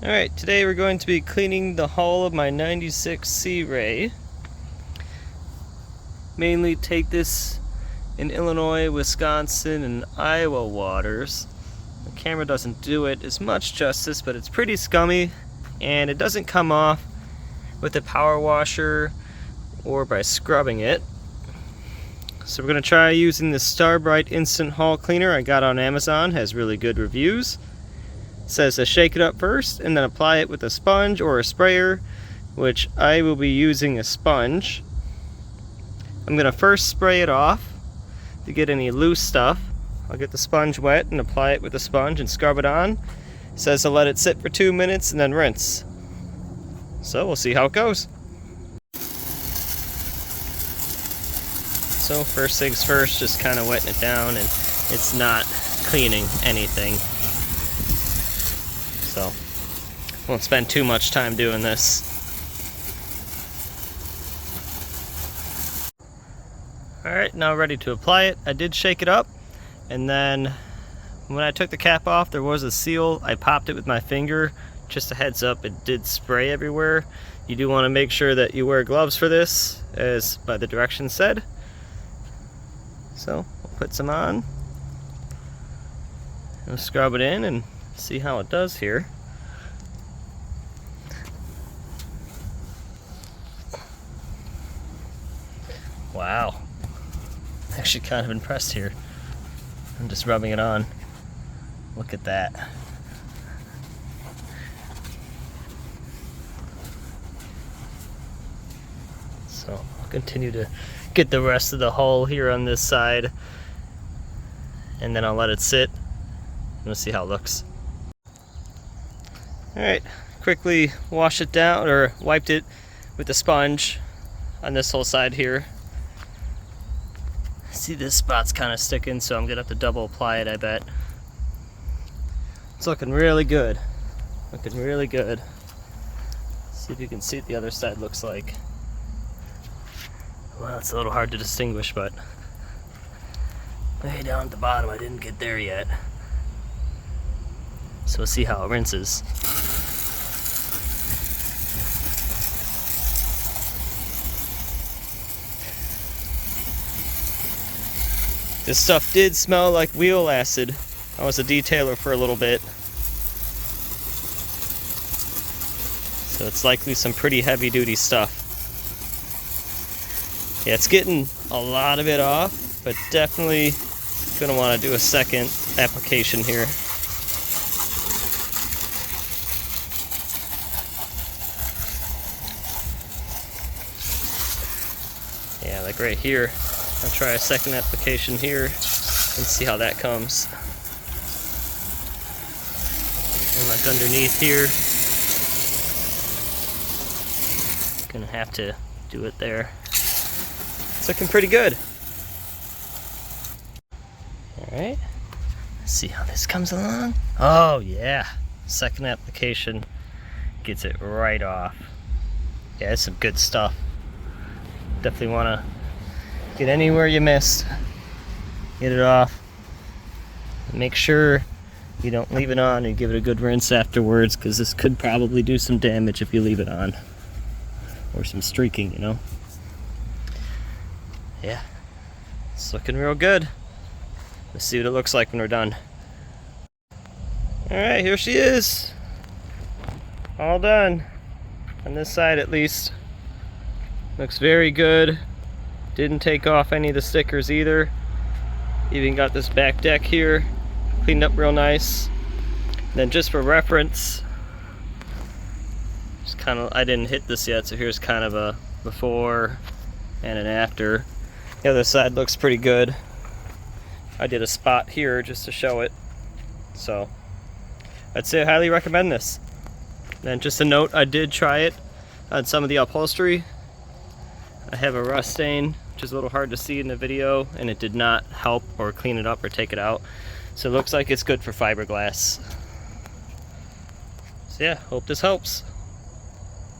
Alright, today we're going to be cleaning the hull of my 96 Sea Ray. Mainly take this in Illinois, Wisconsin, and Iowa waters. The camera doesn't do it as much justice, but it's pretty scummy, and it doesn't come off with a power washer or by scrubbing it. So we're going to try using the Brite Instant Hull Cleaner I got on Amazon. Has really good reviews. Says to shake it up first and then apply it with a sponge or a sprayer, which I will be using a sponge. I'm going to first spray it off to get any loose stuff. I'll get the sponge wet and apply it with a sponge and scrub it on. It says to let it sit for 2 minutes and then rinse. So we'll see how it goes. So first things first, just kind of wetting it down, and it's not cleaning anything. So, won't spend too much time doing this. Alright, now ready to apply it. I did shake it up, and then when I took the cap off, there was a seal. I popped it with my finger. Just a heads up, it did spray everywhere. You do want to make sure that you wear gloves for this, as by the directions said. So, we'll put some on. We'll scrub it in and see how it does here. Wow, I'm actually kind of impressed here. I'm just rubbing it on. Look at that. So I'll continue to get the rest of the hull here on this side, and then I'll let it sit. We'll see how it looks. Alright, quickly wash it down, or wiped it with the sponge on this whole side here. See, this spot's kind of sticking, so I'm gonna have to double apply it, I bet. It's looking really good. Looking really good. See if you can see what the other side looks like. Well, it's a little hard to distinguish, but way down at the bottom, I didn't get there yet. So we'll see how it rinses. This stuff did smell like wheel acid. I was a detailer for a little bit. So it's likely some pretty heavy duty stuff. Yeah, it's getting a lot of it off, but definitely gonna want to do a second application here. Yeah, like right here. I'll try a second application here and see how that comes. And like underneath here, gonna have to do it there. It's looking pretty good. Alright, let's see how this comes along. Oh yeah, second application gets it right off. Yeah, it's some good stuff. Definitely want to get anywhere you missed, get it off. Make sure you don't leave it on and give it a good rinse afterwards, because this could probably do some damage if you leave it on, or some streaking, you know. Yeah, it's looking real good. Let's see what it looks like when we're done. Alright, here she is. All done. On this side at least. Looks very good. Didn't take off any of the stickers either. Even got this back deck here cleaned up real nice. Then just for reference, just kind of, I didn't hit this yet, so here's kind of a before and an after. The other side looks pretty good. I did a spot here just to show it. So I'd say I highly recommend this. Then just a note, I did try it on some of the upholstery. I have a rust stain, which is a little hard to see in the video, and it did not help or clean it up or take it out. So it looks like it's good for fiberglass. So yeah, hope this helps.